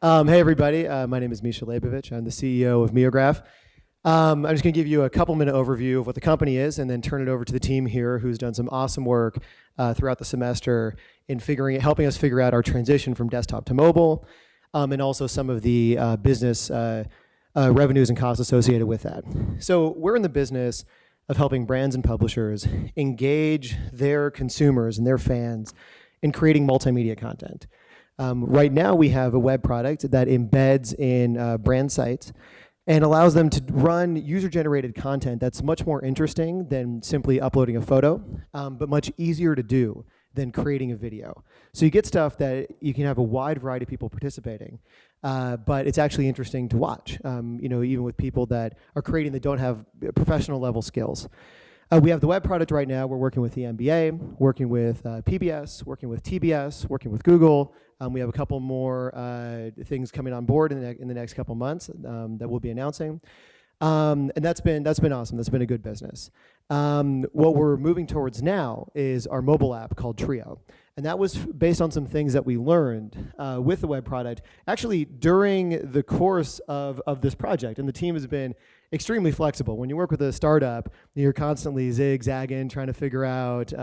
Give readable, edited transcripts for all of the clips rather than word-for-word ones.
Hey everybody, my name is Misha Leibovich. I'm the CEO of Meograph. I'm just going to give you a couple-minute overview of what the company is and then turn it over to the team here who's done some awesome work throughout the semester in helping us figure out our transition from desktop to mobile, and also some of the business revenues and costs associated with that. So we're in the business of helping brands and publishers engage their consumers and their fans in creating multimedia content. Right now we have a web product that embeds in brand sites and allows them to run user-generated content that's much more interesting than simply uploading a photo, but much easier to do than creating a video. So you get stuff that you can have a wide variety of people participating, but it's actually interesting to watch, even with people that are creating that don't have professional level skills. We have the web product right now. We're working with the NBA, working with PBS, working with TBS, working with Google. We have a couple more things coming on board in the next couple months that we'll be announcing. And that's been awesome. That's been a good business. What we're moving towards now is our mobile app called Trio. And that was based on some things that we learned with the web product, actually during the course of this project. And the team has been extremely flexible. When you work with a startup, you're constantly zigzagging, trying to figure out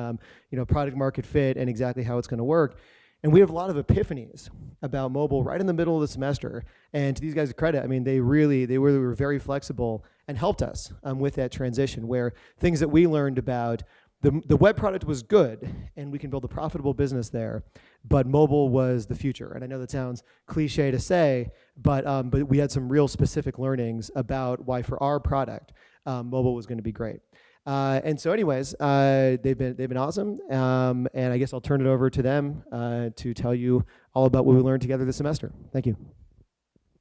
product market fit and exactly how it's going to work. And we have a lot of epiphanies about mobile right in the middle of the semester. And to these guys' credit, I mean, they really were very flexible and helped us with that transition, where things that we learned about the web product was good and we can build a profitable business there, but mobile was the future. And I know that sounds cliche to say, but we had some real specific learnings about why for our product, mobile was going to be great. And so anyways, they've been awesome. And I guess I'll turn it over to them to tell you all about what we learned together this semester. Thank you.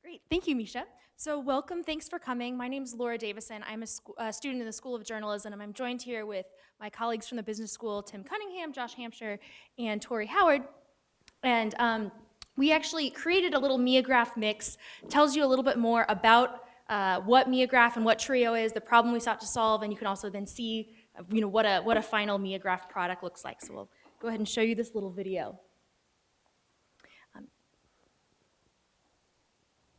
Great, thank you, Misha. So welcome, thanks for coming. My name is Laura Davison. I'm a student in the School of Journalism, and I'm joined here with my colleagues from the business school, Tim Cunningham, Josh Hampshire, and Tori Howard. And we actually created a little Meograph mix. Tells you a little bit more about what Meograph and what Trio is, the problem we sought to solve, and you can also then see what a final Meograph product looks like. So we'll go ahead and show you this little video.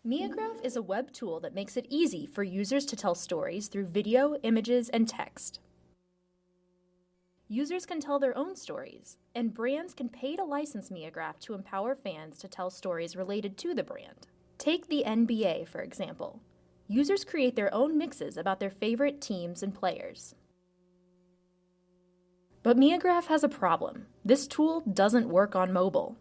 Meograph is a web tool that makes it easy for users to tell stories through video, images, and text. Users can tell their own stories, and brands can pay to license Meograph to empower fans to tell stories related to the brand. Take the NBA, for example. Users create their own mixes about their favorite teams and players. But Meograph has a problem. This tool doesn't work on mobile.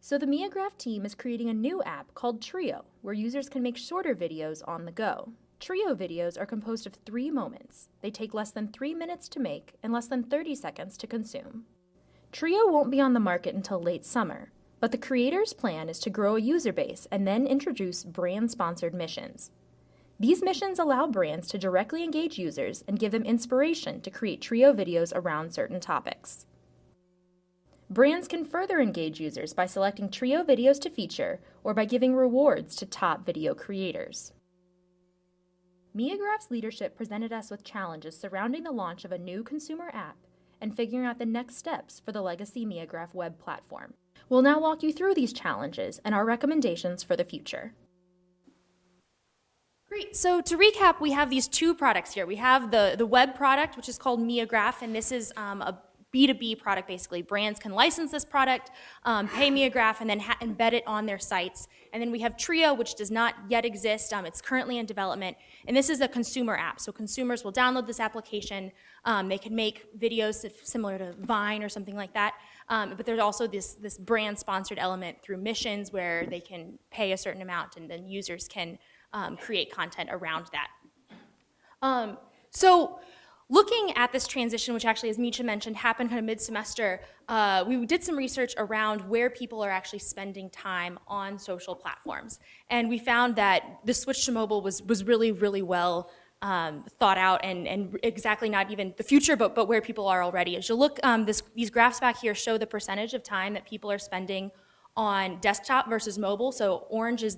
So the Meograph team is creating a new app called Trio, where users can make shorter videos on the go. Trio videos are composed of 3 moments. They take less than 3 minutes to make and less than 30 seconds to consume. Trio won't be on the market until late summer, but the creator's plan is to grow a user base and then introduce brand-sponsored missions. These missions allow brands to directly engage users and give them inspiration to create Trio videos around certain topics. Brands can further engage users by selecting Trio videos to feature or by giving rewards to top video creators. Meograph's leadership presented us with challenges surrounding the launch of a new consumer app and figuring out the next steps for the legacy Meograph web platform. We'll now walk you through these challenges and our recommendations for the future. Great, so to recap, we have these 2 products here. We have the web product, which is called Meograph, and this is a B2B product, basically. Brands can license this product, pay Meograph, and then embed it on their sites. And then we have Trio, which does not yet exist. It's currently in development. And this is a consumer app. So consumers will download this application. They can make videos similar to Vine or something like that. But there's also this brand-sponsored element through missions where they can pay a certain amount, and then users can create content around that. So looking at this transition, which actually, as Misha mentioned, happened kind of mid-semester, we did some research around where people are actually spending time on social platforms. And we found that the switch to mobile was really, really well thought out and exactly not even the future, but where people are already. As you look, these graphs back here show the percentage of time that people are spending on desktop versus mobile. So orange is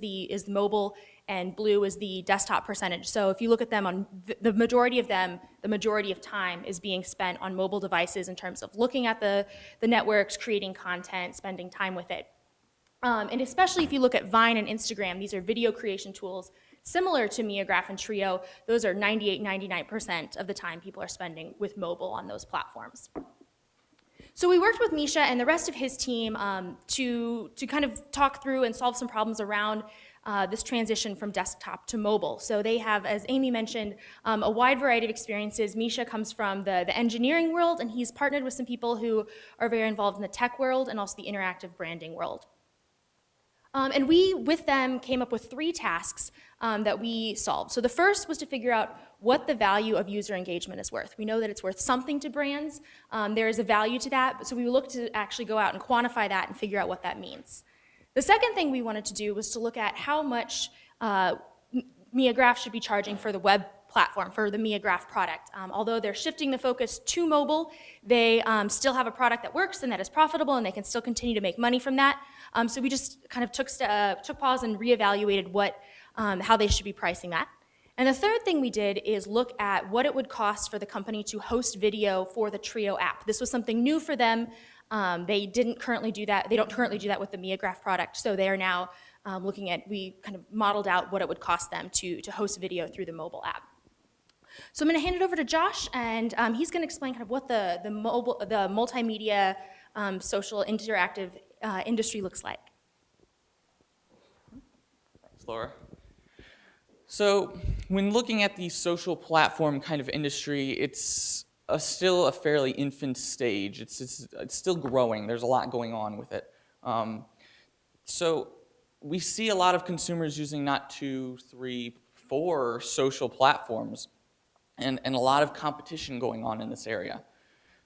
mobile and blue is the desktop percentage. So if you look at them, on the majority of them, the majority of time is being spent on mobile devices in terms of looking at the networks, creating content, spending time with it. And especially if you look at Vine and Instagram, these are video creation tools similar to Meograph and Trio. Those are 98, 99% of the time people are spending with mobile on those platforms. So we worked with Misha and the rest of his team to kind of talk through and solve some problems around this transition from desktop to mobile. So they have, as Amy mentioned, a wide variety of experiences. Misha comes from the engineering world, and he's partnered with some people who are very involved in the tech world and also the interactive branding world. And we, with them, came up with 3 tasks that we solved. So the first was to figure out what the value of user engagement is worth. We know that it's worth something to brands. There is a value to that, so we looked to actually go out and quantify that and figure out what that means. The second thing we wanted to do was to look at how much Meograph should be charging for the web platform, for the Meograph product. Although they're shifting the focus to mobile, they still have a product that works and that is profitable, and they can still continue to make money from that. So we just kind of took pause and reevaluated how they should be pricing that. And the third thing we did is look at what it would cost for the company to host video for the Trio app. This was something new for them. They didn't currently do that. They don't currently do that with the Meograph product. So they are now looking at, we kind of modeled out what it would cost them to host video through the mobile app. So I'm going to hand it over to Josh, and he's going to explain kind of what the multimedia social interactive industry looks like. Thanks, Laura. So when looking at the social platform kind of industry, it's still a fairly infant stage. It's still growing. There's a lot going on with it. So we see a lot of consumers using not 2, 3, 4 social platforms, and a lot of competition going on in this area.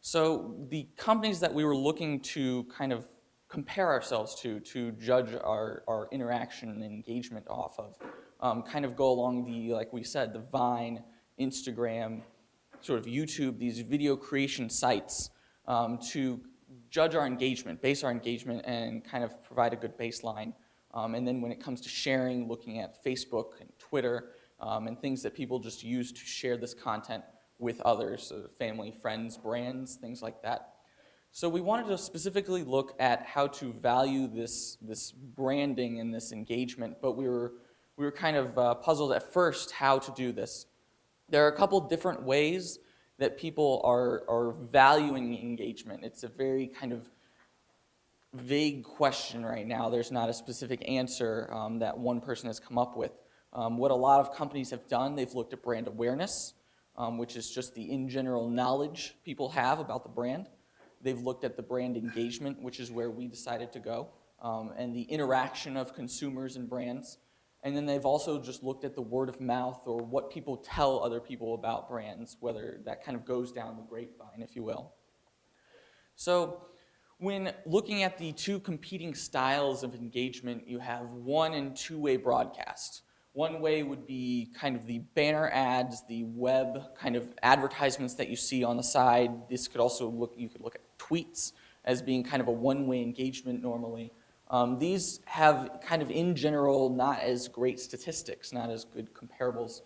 So the companies that we were looking to kind of compare ourselves to judge our interaction and engagement off of kind of go along the, like we said, the Vine, Instagram, sort of YouTube, these video creation sites to judge our engagement, base our engagement, and kind of provide a good baseline. And then when it comes to sharing, looking at Facebook and Twitter and things that people just use to share this content with others, family, friends, brands, things like that. So we wanted to specifically look at how to value this branding and this engagement, but we were kind of puzzled at first how to do this. There are a couple different ways that people are valuing engagement. It's a very kind of vague question right now. There's not a specific answer that one person has come up with. What a lot of companies have done, they've looked at brand awareness, which is just the in general knowledge people have about the brand. They've looked at the brand engagement, which is where we decided to go, and the interaction of consumers and brands. And then they've also just looked at the word of mouth or what people tell other people about brands, whether that kind of goes down the grapevine, if you will. So when looking at the 2 competing styles of engagement, you have 1- and 2-way broadcast. One way would be kind of the banner ads, the web kind of advertisements that you see on the side. This could also you could look at tweets as being kind of a one-way engagement normally. These have kind of in general not as great statistics, not as good comparables.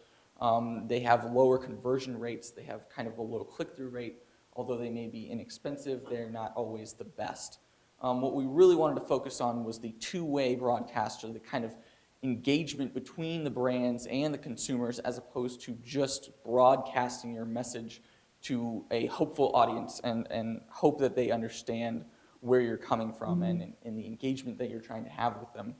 They have lower conversion rates. They have kind of a low click-through rate. Although they may be inexpensive, they're not always the best. What we really wanted to focus on was the 2-way broadcast, or the kind of engagement between the brands and the consumers, as opposed to just broadcasting your message to a hopeful audience and hope that they understand where you're coming from and the engagement that you're trying to have with them.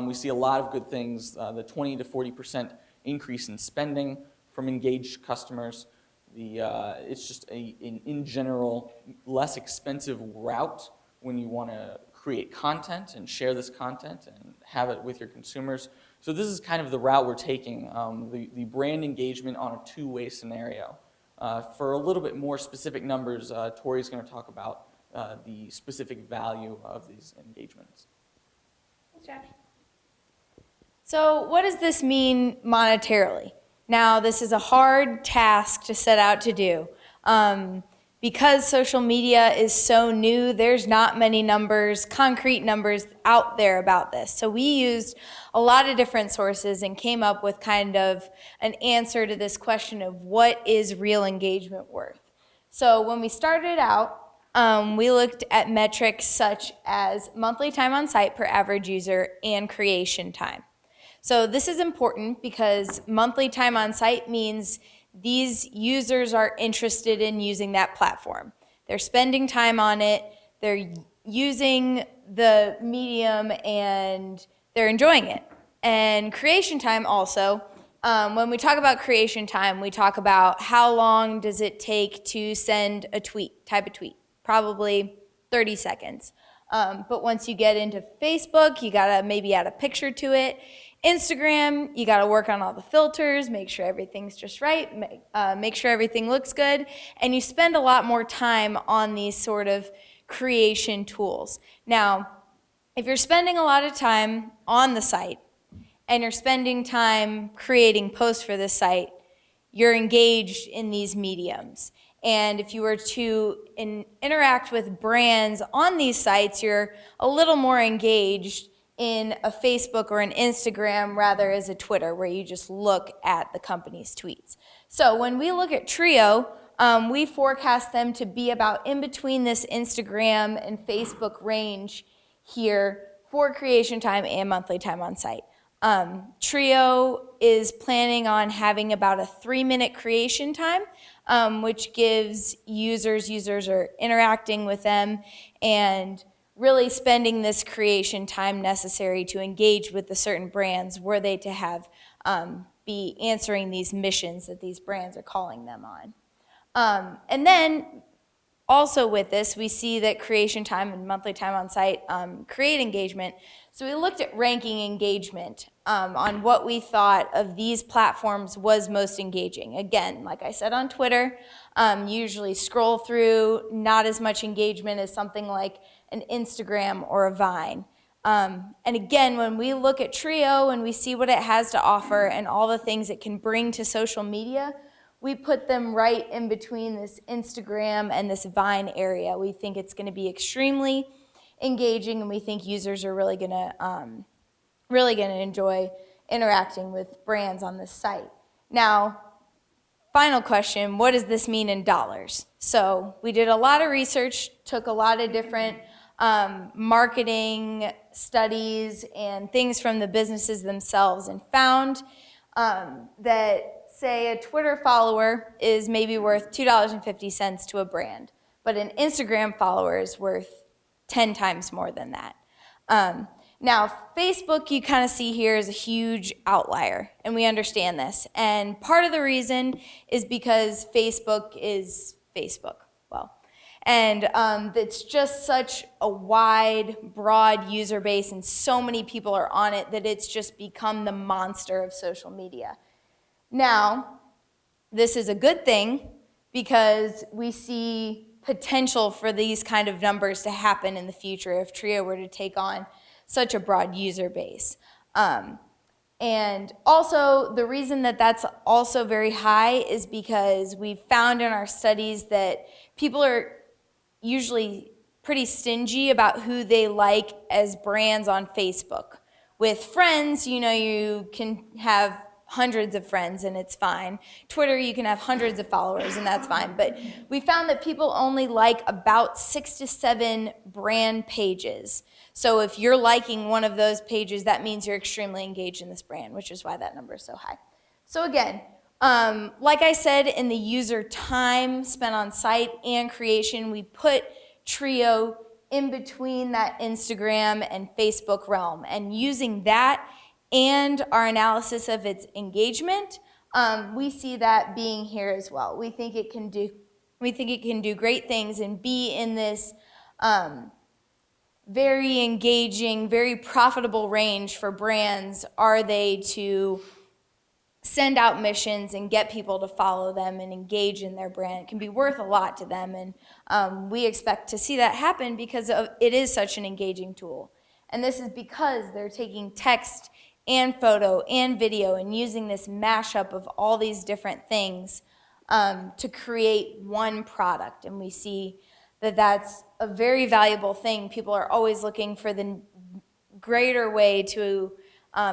We see a lot of good things, the 20 to 40% increase in spending from engaged customers. It's just in general, less expensive route when you want to create content and share this content and have it with your consumers. So this is kind of the route we're taking, the brand engagement on a 2-way scenario. For a little bit more specific numbers, Tori's going to talk about the specific value of these engagements. Thanks, Josh. So what does this mean monetarily? Now, this is a hard task to set out to do. Because social media is so new, there's not many numbers, concrete numbers out there about this. So we used a lot of different sources and came up with kind of an answer to this question of what is real engagement worth. So when we started out, we looked at metrics such as monthly time on site per average user and creation time. So this is important because monthly time on site means these users are interested in using that platform. They're spending time on it, they're using the medium, and they're enjoying it. And creation time also, when we talk about creation time, we talk about how long does it take to send a tweet, type a tweet, probably 30 seconds. But once you get into Facebook, you gotta maybe add a picture to it. Instagram, you gotta work on all the filters, make sure everything's just right, make sure everything looks good, and you spend a lot more time on these sort of creation tools. Now, if you're spending a lot of time on the site, and you're spending time creating posts for this site, you're engaged in these mediums. And if you were to interact with brands on these sites, you're a little more engaged in a Facebook or an Instagram rather as a Twitter, where you just look at the company's tweets. So when we look at Trio, we forecast them to be about in between this Instagram and Facebook range here for creation time and monthly time on site. Trio is planning on having about a 3-minute creation time, which gives users are interacting with them and really spending this creation time necessary to engage with the certain brands were they to have be answering these missions that these brands are calling them on. And then also with this, we see that creation time and monthly time on site create engagement. So we looked at ranking engagement on what we thought of these platforms was most engaging. Again, like I said on Twitter, usually scroll through, not as much engagement as something like an Instagram or a Vine. And again, when we look at Trio and we see what it has to offer and all the things it can bring to social media, we put them right in between this Instagram and this Vine area. We think it's going to be extremely engaging, and we think users are really going to enjoy interacting with brands on this site. Now, final question, what does this mean in dollars? So we did a lot of research, took a lot of different marketing studies and things from the businesses themselves, and found that, say, a Twitter follower is maybe worth $2.50 to a brand, but an Instagram follower is worth 10 times more than that. Now, Facebook, you kind of see here, is a huge outlier, and we understand this. And part of the reason is because Facebook is Facebook. And it's just such a wide, broad user base, and so many people are on it that it's just become the monster of social media. Now, this is a good thing because we see potential for these kind of numbers to happen in the future if Trio were to take on such a broad user base. And also, the reason that that's also very high is because we've found in our studies that people are usually pretty stingy about who they like as brands on Facebook. With friends, you can have hundreds of friends and it's fine. Twitter, you can have hundreds of followers and that's fine. But we found that people only like about 6 to 7 brand pages. So if you're liking one of those pages, that means you're extremely engaged in this brand, which is why that number is so high. So again, like I said, in the user time spent on site and creation, we put Trio in between that Instagram and Facebook realm. And using that and our analysis of its engagement, we see that being here as well. We think it can do great things and be in this very engaging, very profitable range for brands, are they to send out missions and get people to follow them and engage in their brand. It can be worth a lot to them, and we expect to see that happen because it is such an engaging tool. And this is because they're taking text and photo and video and using this mashup of all these different things to create one product. And we see that that's a very valuable thing. People are always looking for the greater way to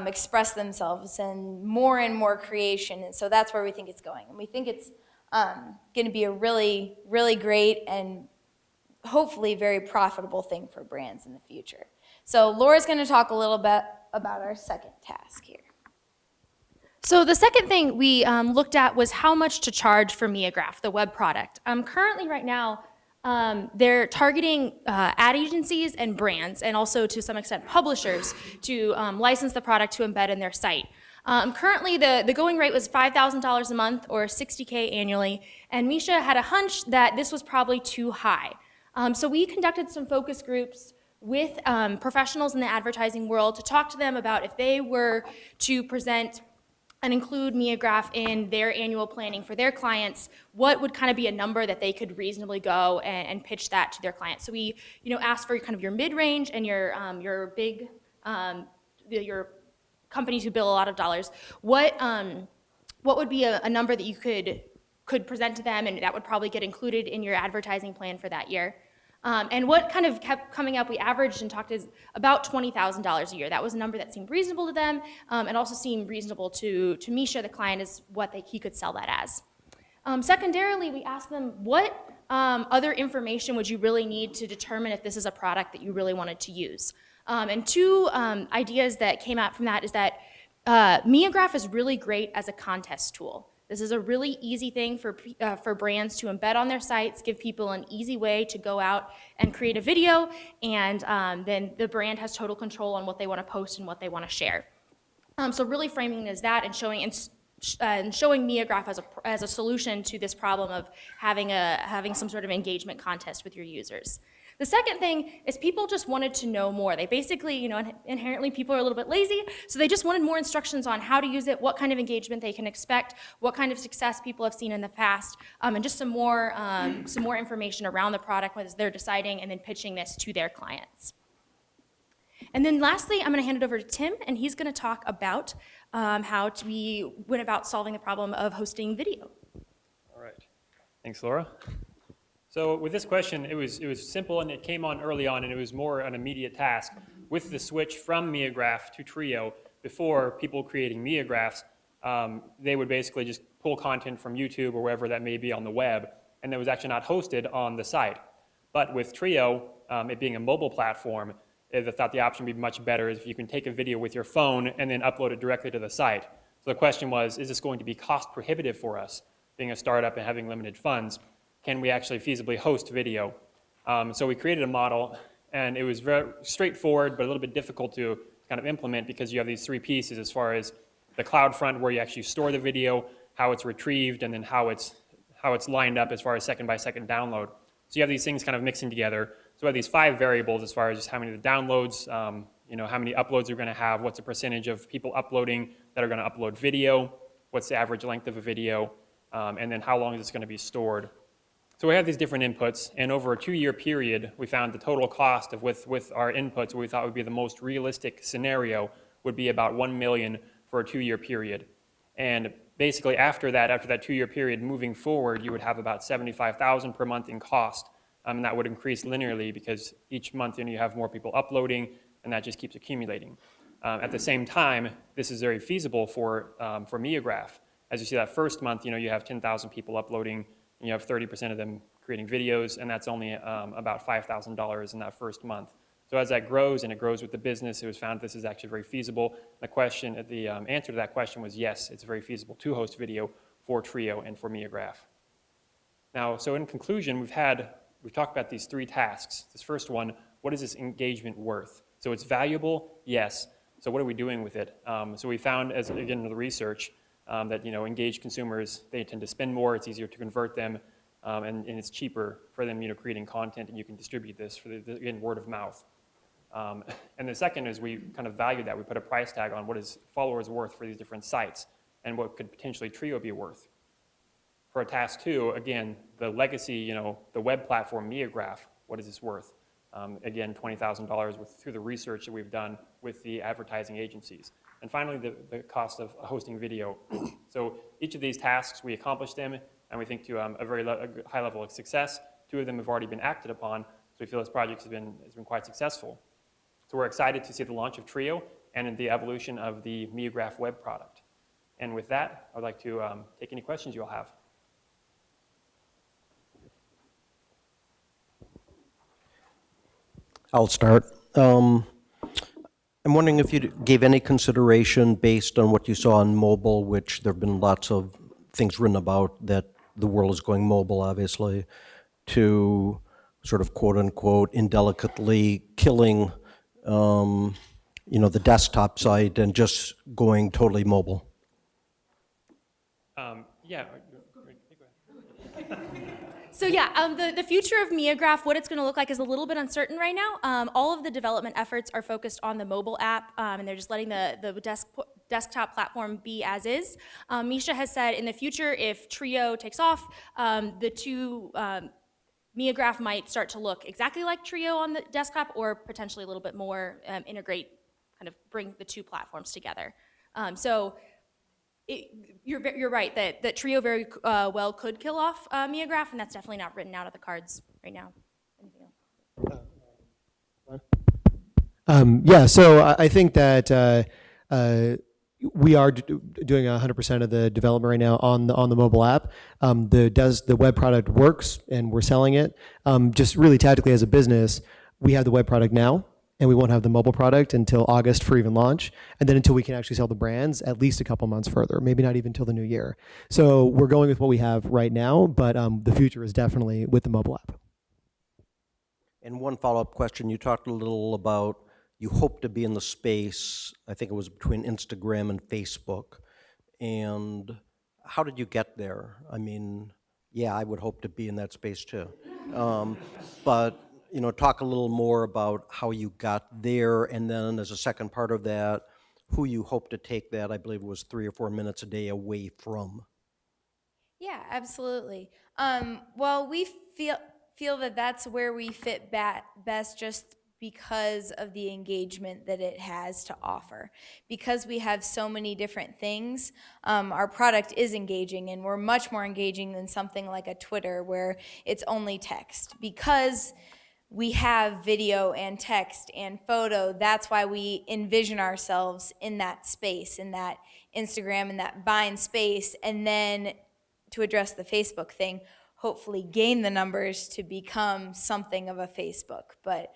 express themselves and more creation. And so that's where we think it's going. And we think it's going to be a really, really great and hopefully very profitable thing for brands in the future. So Laura's going to talk a little bit about our second task here. So the second thing we looked at was how much to charge for Meograph, the web product. Currently, right now, they're targeting ad agencies and brands, and also to some extent publishers, to license the product to embed in their site. Currently, the going rate was $5,000 a month or $60K annually, and Misha had a hunch that this was probably too high. So we conducted some focus groups with professionals in the advertising world to talk to them about if they were to present and include Meograph in their annual planning for their clients, what would kind of be a number that they could reasonably go and pitch that to their clients. So we, asked for kind of your mid-range and your big, your companies who bill a lot of dollars. What would be a number that you could present to them, and that would probably get included in your advertising plan for that year? And what kind of kept coming up, we averaged and talked is about $20,000 a year. That was a number that seemed reasonable to them, and also seemed reasonable to Misha, the client, is what he could sell that as. Secondarily, we asked them, what other information would you really need to determine if this is a product that you really wanted to use? And two ideas that came out from that is that Meograph is really great as a contest tool. This is a really easy thing for brands to embed on their sites, give people an easy way to go out and create a video, and then the brand has total control on what they want to post and what they want to share. So really framing it as that and showing Meograph as a solution to this problem of having some sort of engagement contest with your users. The second thing is people just wanted to know more. They basically, inherently people are a little bit lazy, so they just wanted more instructions on how to use it, what kind of engagement they can expect, what kind of success people have seen in the past, and just some more information around the product as they're deciding and then pitching this to their clients. And then lastly, I'm going to hand it over to Tim, and he's going to talk about how we went about solving the problem of hosting video. All right. Thanks, Laura. So with this question, it was simple, and it came on early on, and it was more an immediate task. With the switch from Meograph to Trio, before people creating Meographs, they would basically just pull content from YouTube or wherever that may be on the web, and it was actually not hosted on the site. But with Trio, it being a mobile platform, I thought the option would be much better if you can take a video with your phone and then upload it directly to the site. So the question was, is this going to be cost prohibitive for us, being a startup and having limited funds? Can we actually feasibly host video? So we created a model, and it was very straightforward, but a little bit difficult to kind of implement because you have these three pieces as far as the cloud front where you actually store the video, how it's retrieved, and then how it's lined up as far as second-by-second download. So you have these things kind of mixing together. So we have these 5 variables as far as just how many of the downloads, how many uploads you're going to have, what's the percentage of people uploading that are going to upload video, what's the average length of a video, and then how long is this going to be stored. So we have these different inputs, and over a 2-year period, we found the total cost of with our inputs, what we thought would be the most realistic scenario would be about $1 million for a 2-year period. And basically after that 2-year period, moving forward, you would have about $75,000 per month in cost, and that would increase linearly because each month you have more people uploading, and that just keeps accumulating. At the same time, this is very feasible for Meograph. As you see that first month, you have 10,000 people uploading, and you have 30% of them creating videos, and that's only about $5,000 in that first month. So as that grows, and it grows with the business, it was found this is actually very feasible. The answer to that question was yes, it's very feasible to host video for Trio and for Meograph. Now, so in conclusion, we've talked about these 3 tasks. This first one, what is this engagement worth? So it's valuable, yes. So what are we doing with it? So we found, as again in the research, that engaged consumers, they tend to spend more, it's easier to convert them, and it's cheaper for them creating content, and you can distribute this for again, word of mouth. And the second is we kind of value that. We put a price tag on what is followers worth for these different sites and what could potentially Trio be worth. For task 2, again, the legacy, the web platform Meograph, what is this worth? Again, $20,000 through the research that we've done with the advertising agencies. And finally, the cost of hosting video. So each of these tasks, we accomplished them, and we think to a very high level of success. 2 of them have already been acted upon, so we feel this project has been quite successful. So we're excited to see the launch of Trio and the evolution of the Meograph web product. And with that, I'd like to take any questions you all have. I'll start. I'm wondering if you gave any consideration based on what you saw on mobile, which there have been lots of things written about that the world is going mobile, obviously, to sort of quote unquote indelicately killing, the desktop site and just going totally mobile. Yeah. So yeah, the future of Meograph, what it's going to look like is a little bit uncertain right now. All of the development efforts are focused on the mobile app, and they're just letting the desktop platform be as is. Misha has said in the future, if Trio takes off, the two Meograph might start to look exactly like Trio on the desktop, or potentially a little bit more integrate, kind of bring the two platforms together. You're right that Trio very well could kill off Meograph, and that's definitely not written out of the cards right now. Anything else? Yeah, so I think that we are doing 100% of the development right now on the mobile app. The web product works, and we're selling it. Just really tactically as a business, we have the web product now, and we won't have the mobile product until August for even launch, and then until we can actually sell the brands, at least a couple months further, maybe not even until the new year. So we're going with what we have right now, but the future is definitely with the mobile app. And one follow-up question, you talked a little about you hope to be in the space, I think it was between Instagram and Facebook, and how did you get there? I mean, yeah, I would hope to be in that space too. But talk a little more about how you got there, and then as a second part of that, who you hope to take that, I believe it was 3 or 4 minutes a day away from. Yeah, absolutely. Well, we feel that that's where we fit best, just because of the engagement that it has to offer. Because we have so many different things, our product is engaging, and we're much more engaging than something like a Twitter where it's only text. Because we have video and text and photo, that's why we envision ourselves in that space, in that Instagram, in that Vine space, and then to address the Facebook thing, hopefully gain the numbers to become something of a Facebook. But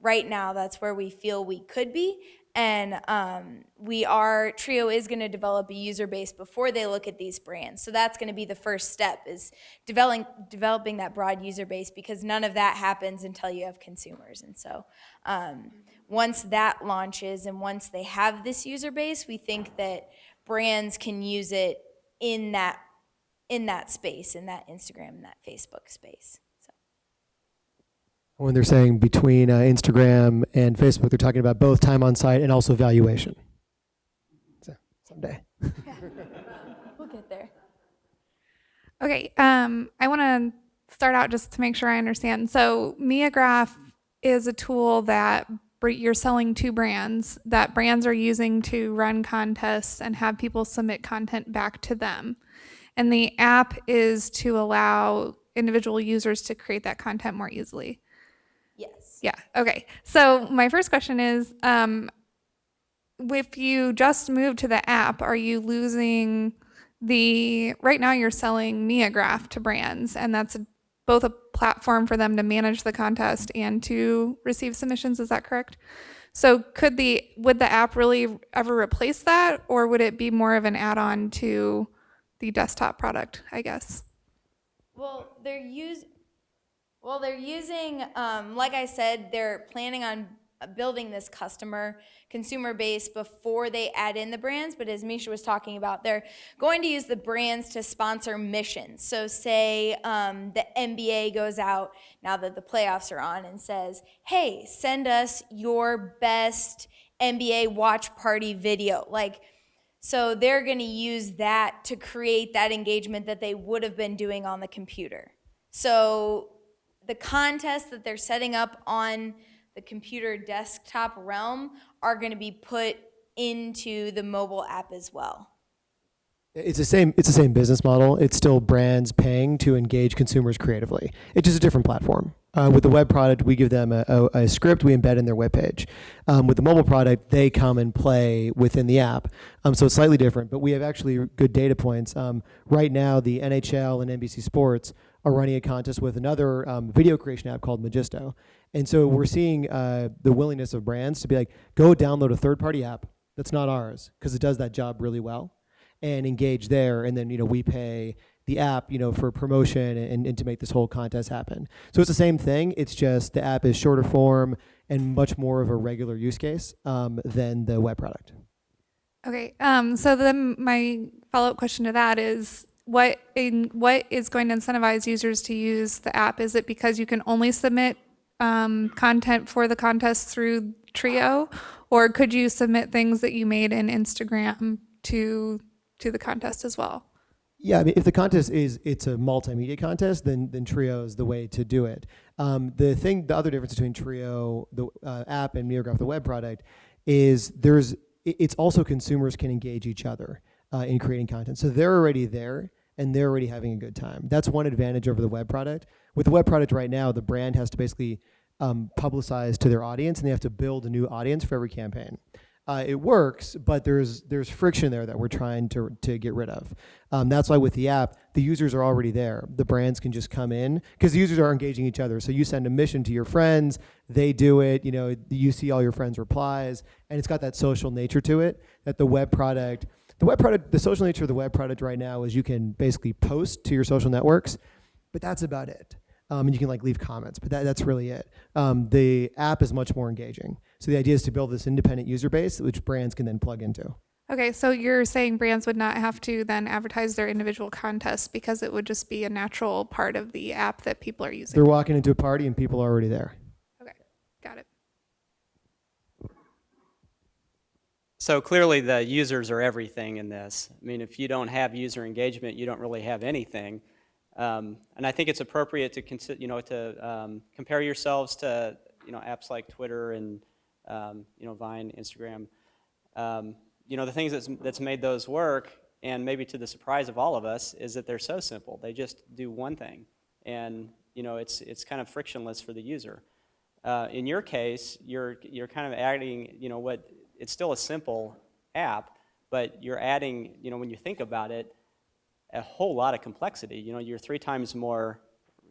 right now, that's where we feel we could be, and Trio is going to develop a user base before they look at these brands. So that's going to be the first step, is developing that broad user base, because none of that happens until you have consumers. And so once that launches and once they have this user base, we think that brands can use it in that space, in that Instagram, in that Facebook space. When they're saying between Instagram and Facebook, they're talking about both time on site and also valuation. So someday. We'll get there. Okay, I want to start out just to make sure I understand. So Meograph is a tool that you're selling to brands that brands are using to run contests and have people submit content back to them. And the app is to allow individual users to create that content more easily. Yes. Yeah, okay. So my first question is, if you just move to the app, are you losing right now you're selling Meograph to brands, and that's both a platform for them to manage the contest and to receive submissions, is that correct? So would the app really ever replace that, or would it be more of an add-on to the desktop product, I guess? Well, they're using, like I said, they're planning on building this consumer base before they add in the brands. But as Misha was talking about, they're going to use the brands to sponsor missions. So say the NBA goes out now that the playoffs are on and says, hey, send us your best NBA watch party video. So they're going to use that to create that engagement that they would have been doing on the computer. So the contests that they're setting up on the computer desktop realm are going to be put into the mobile app as well. It's the same business model. It's still brands paying to engage consumers creatively. It's just a different platform. With the web product, we give them a script we embed in their webpage. With the mobile product, they come and play within the app. So it's slightly different, but we have actually good data points. Right now, the NHL and NBC Sports are running a contest with another video creation app called Magisto. And so we're seeing the willingness of brands to be like, go download a third-party app that's not ours, because it does that job really well, and engage there. And then, we pay the app, for promotion and to make this whole contest happen. So it's the same thing. It's just the app is shorter form and much more of a regular use case than the web product. Okay, so then my follow-up question to that is, what is going to incentivize users to use the app? Is it because you can only submit content for the contest through Trio, or could you submit things that you made in Instagram to the contest as well? Yeah, I mean, if the contest it's a multimedia contest, then Trio is the way to do it. The other difference between Trio, the app, and Meograph, the web product, is it's also consumers can engage each other in creating content. So they're already there and they're already having a good time. That's one advantage over the web product. With the web product right now, the brand has to basically publicize to their audience, and they have to build a new audience for every campaign. It works, but there's friction there that we're trying to get rid of. That's why with the app, the users are already there. The brands can just come in because the users are engaging each other. So you send a mission to your friends, they do it. You see all your friends' replies, and it's got that social nature to it. That the social nature of the web product right now is you can basically post to your social networks, but that's about it. And you can leave comments, but that's really it. The app is much more engaging. So the idea is to build this independent user base, which brands can then plug into. Okay, so you're saying brands would not have to then advertise their individual contests because it would just be a natural part of the app that people are using? They're walking into a party and people are already there. Okay, got it. So clearly the users are everything in this. I mean, if you don't have user engagement, you don't really have anything. And I think it's appropriate to compare yourselves to apps like Twitter and Vine, Instagram. The things that's made those work, and maybe to the surprise of all of us, is that they're so simple. They just do one thing, and it's kind of frictionless for the user. In your case, you're kind of adding it's still a simple app, but you're adding when you think about it, a whole lot of complexity. You're 3 times more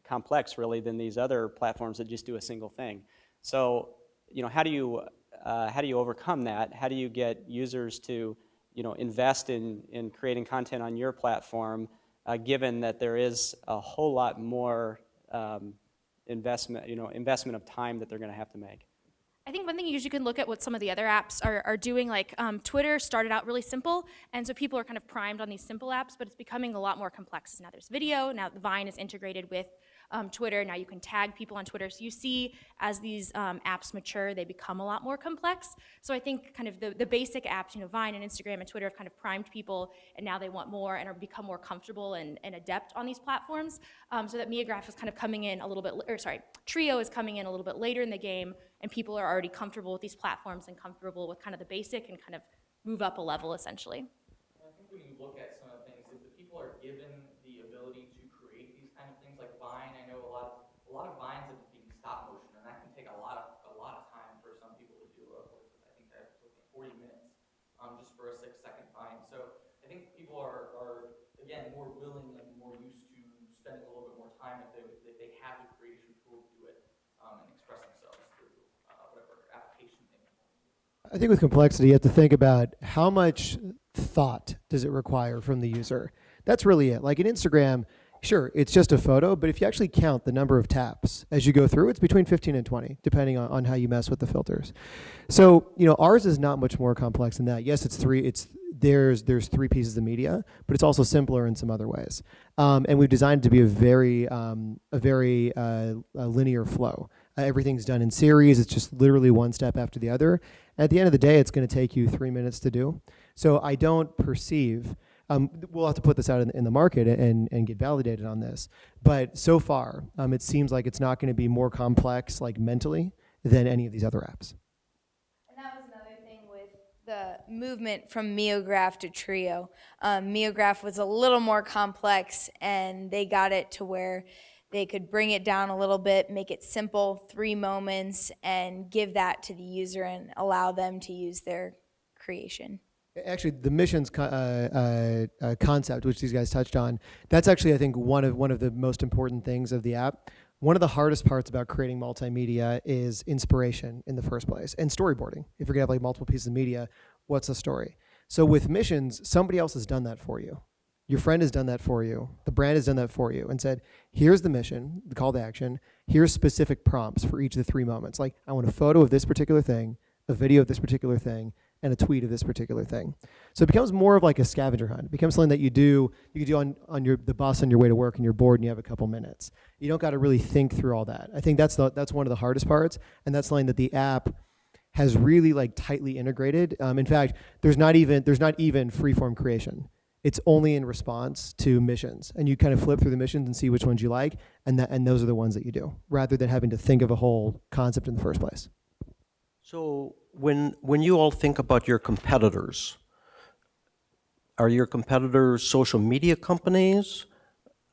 complex really than these other platforms that just do a single thing. So, how do you overcome that? How do you get users to, invest in creating content on your platform, given that there is a whole lot more investment of time that they're going to have to make? I think one thing is you can look at what some of the other apps are doing. Twitter started out really simple, and so people are kind of primed on these simple apps, but it's becoming a lot more complex. Now there's video, now Vine is integrated with Twitter, now you can tag people on Twitter. So you see as these apps mature, they become a lot more complex. So I think kind of the basic apps, Vine and Instagram and Twitter have kind of primed people, and now they want more and are become more comfortable and adept on these platforms. So that Meograph is kind of coming in a little bit, Trio is coming in a little bit later in the game, and people are already comfortable with these platforms and comfortable with kind of the basic and kind of move up a level essentially. I think when you look at some of the things, if the people are given the ability to create these kind of things like Vine, I know a lot of Vines have been stop motion, and that can take a lot of time for some people to do. I think that was looking at 40 minutes just for a 6-second Vine. So I think people are again more willing and more used to spending a little bit more time if they have the creation tool to do it and express themselves through whatever application they want to do. I think with complexity, you have to think about how much thought does it require from the user. That's really it. Like in Instagram, sure, it's just a photo, but if you actually count the number of taps as you go through, it's between 15 and 20, depending on how you mess with the filters. So, ours is not much more complex than that. Yes, there's 3 pieces of media, but it's also simpler in some other ways. And we've designed it to be a very linear flow. Everything's done in series. It's just literally one step after the other. At the end of the day, it's going to take you 3 minutes to do. So I don't perceive, we'll have to put this out in the market and get validated on this. But so far, it seems like it's not going to be more complex, mentally, than any of these other apps. And that was another thing with the movement from Meograph to Trio. Meograph was a little more complex, and they got it to where they could bring it down a little bit, make it simple, 3 moments, and give that to the user and allow them to use their creation. Actually, the missions concept, which these guys touched on, that's actually, I think, one of the most important things of the app. One of the hardest parts about creating multimedia is inspiration in the first place, and storyboarding. If you're gonna have like multiple pieces of media, what's the story? So with missions, somebody else has done that for you. Your friend has done that for you. The brand has done that for you and said, here's the mission, the call to action. Here's specific prompts for each of the 3 moments. Like, I want a photo of this particular thing, a video of this particular thing, and a tweet of this particular thing. So it becomes more of like a scavenger hunt. It becomes something that you could do on the bus on your way to work, and you're bored and you have a couple minutes. You don't got to really think through all that. I think that's one of the hardest parts, and that's something that the app has really like tightly integrated. In fact, there's not even freeform creation. It's only in response to missions, and you kind of flip through the missions and see which ones you like, and those are the ones that you do, rather than having to think of a whole concept in the first place. So when you all think about your competitors, are your competitors social media companies?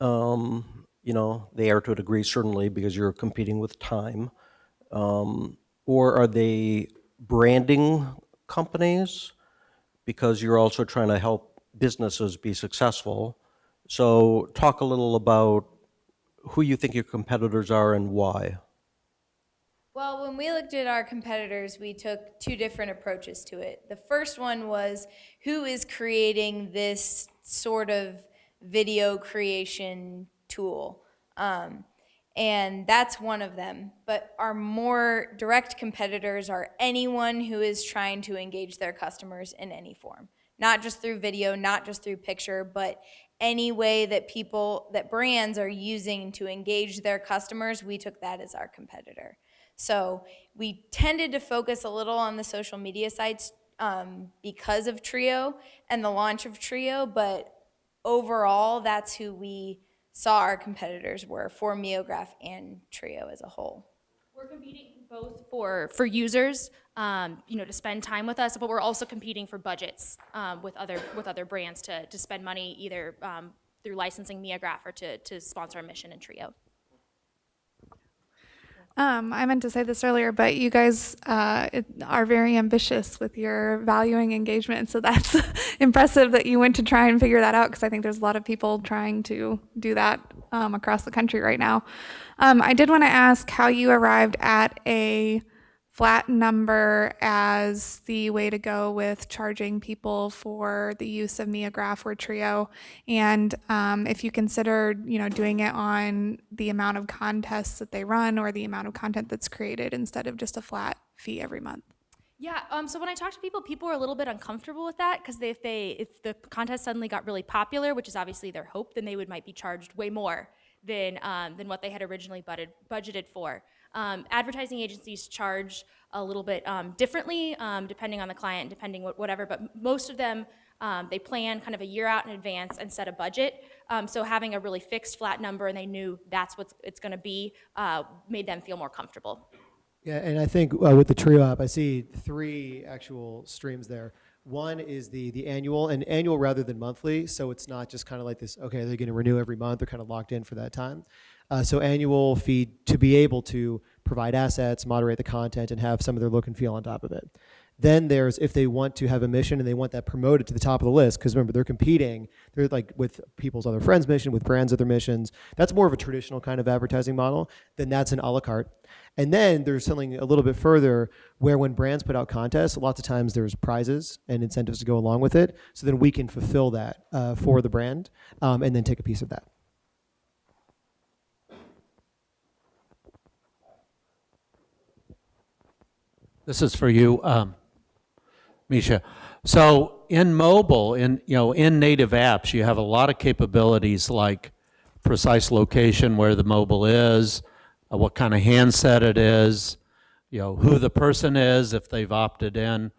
They are to a degree, certainly, because you're competing with time. Or are they branding companies? Because you're also trying to help businesses be successful. So talk a little about who you think your competitors are and why. Well, when we looked at our competitors, we took 2 different approaches to it. The first one was, who is creating this sort of video creation tool? And that's one of them. But our more direct competitors are anyone who is trying to engage their customers in any form. Not just through video, not just through picture, but any way that brands are using to engage their customers, we took that as our competitor. So we tended to focus a little on the social media sites because of Trio and the launch of Trio, but overall, that's who we saw our competitors were for Meograph and Trio as a whole. We're competing both for users, to spend time with us, but we're also competing for budgets with other brands to spend money either through licensing Meograph or to sponsor our mission in Trio. I meant to say this earlier, but you guys are very ambitious with your valuing engagement, so that's impressive that you went to try and figure that out, because I think there's a lot of people trying to do that across the country right now. I did want to ask how you arrived at a flat number as the way to go with charging people for the use of Meograph or Trio, and if you considered, doing it on the amount of contests that they run or the amount of content that's created instead of just a flat fee every month. Yeah, so when I talk to people are a little bit uncomfortable with that, because if the contest suddenly got really popular, which is obviously their hope, then they might be charged way more than what they had originally budgeted for. Advertising agencies charge a little bit differently, depending on the client, depending whatever, but most of them, they plan kind of a year out in advance and set a budget. So having a really fixed flat number and they knew that's what it's gonna be, made them feel more comfortable. Yeah, and I think with the Trio app, I see 3 actual streams there. One is the annual, and annual rather than monthly, so it's not just kind of like this, okay, they're gonna renew every month, they're kind of locked in for that time. So annual fee to be able to provide assets, moderate the content, and have some of their look and feel on top of it. Then there's if they want to have a mission and they want that promoted to the top of the list, because remember, they're competing, they're like with people's other friends' mission, with brands' other missions. That's more of a traditional kind of advertising model. Then that's an a la carte. And then there's something a little bit further where when brands put out contests, lots of times there's prizes and incentives to go along with it. So then we can fulfill that for the brand and then take a piece of that. This is for you, Misha. So in mobile, in native apps, you have a lot of capabilities like precise location where the mobile is, what kind of handset it is, who the person is if they've opted in.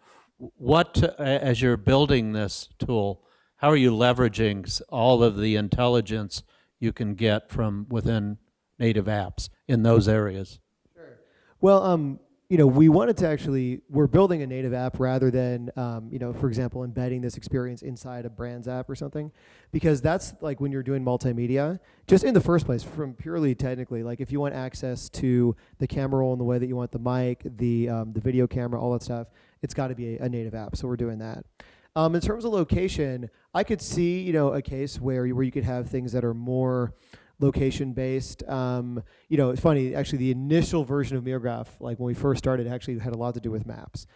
As you're building this tool, how are you leveraging all of the intelligence you can get from within native apps in those areas? Sure. Well, we wanted to we're building a native app rather than, for example, embedding this experience inside a brand's app or something, because that's like when you're doing multimedia, just in the first place, from purely technically, like if you want access to the camera roll in the way that you want the mic, the video camera, all that stuff, it's got to be a native app. So we're doing that. In terms of location, I could see, you know, a case where you could have things that are more location based. You know, it's funny, actually the initial version of Meograph, like when we first started, actually had a lot to do with maps.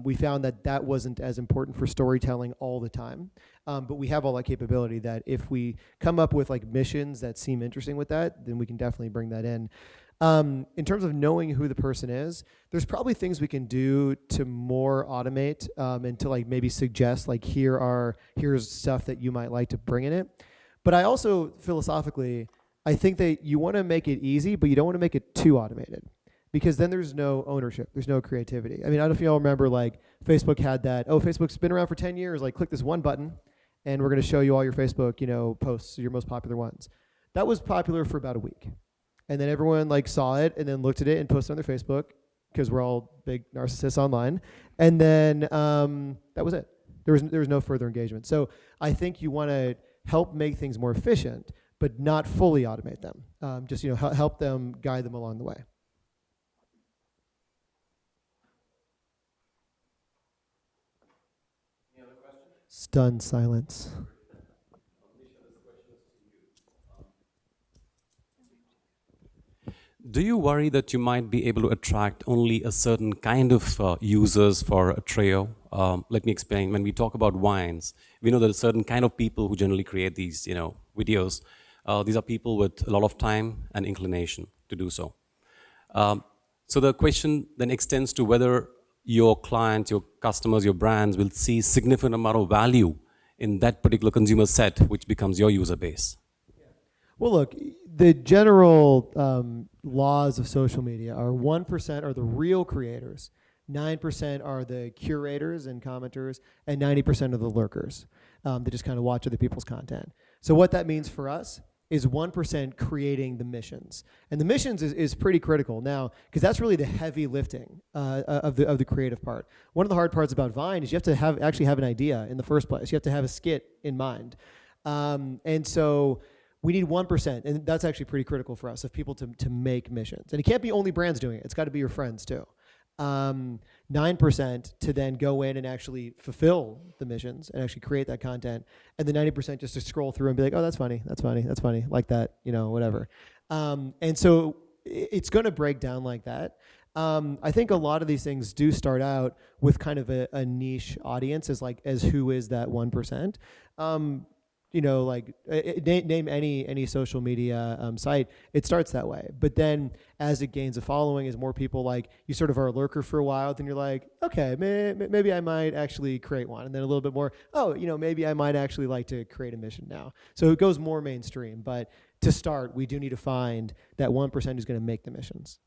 We found that that wasn't as important for storytelling all the time. But we have all that capability that if we come up with like missions that seem interesting with that, then we can definitely bring that in. In terms of knowing who the person is, there's probably things we can do to more automate and to like maybe suggest like here's stuff that you might like to bring in it. But I also philosophically, I think that you want to make it easy, but you don't want to make it too automated because then there's no ownership, there's no creativity. I mean, I don't know if y'all remember like Facebook had that, oh, Facebook's been around for 10 years, like click this one button and we're going to show you all your Facebook, you know, posts, your most popular ones. That was popular for about a week. And then everyone like saw it and then looked at it and posted on their Facebook because we're all big narcissists online. And then that was it. There was no further engagement. So I think you want to help make things more efficient, but not fully automate them. Just, you know, help them, guide them along the way. Any other questions? Stunned silence. Do you worry that you might be able to attract only a certain kind of users for a trio? Let me explain. When we talk about wines, we know that a certain kind of people who generally create these, you know, videos. These are people with a lot of time and inclination to do so. So the question then extends to whether your clients, your customers, your brands will see significant amount of value in that particular consumer set, which becomes your user base. Well, look, the general laws of social media are 1% are the real creators, 9% are the curators and commenters, and 90% are the lurkers that just kind of watch other people's content. So what that means for us is 1% creating the missions. And the missions is pretty critical now, because that's really the heavy lifting of the creative part. One of the hard parts about Vine is you have to actually have an idea in the first place. You have to have a skit in mind. And so we need 1%, and that's actually pretty critical for us, of people to make missions. And it can't be only brands doing it. It's got to be your friends too. 9% to then go in and actually fulfill the missions and actually create that content. And the 90% just to scroll through and be like, oh, that's funny, like that, you know, whatever. And so it's going to break down like that. I think a lot of these things do start out with kind of a niche audience as who is that 1%. You know, like name any social media site, it starts that way. But then as it gains a following, as more people like, you sort of are a lurker for a while, then you're like, okay, maybe I might actually create one. And then a little bit more, oh, you know, maybe I might actually like to create a mission now. So it goes more mainstream. But to start, we do need to find that 1% who's going to make the missions.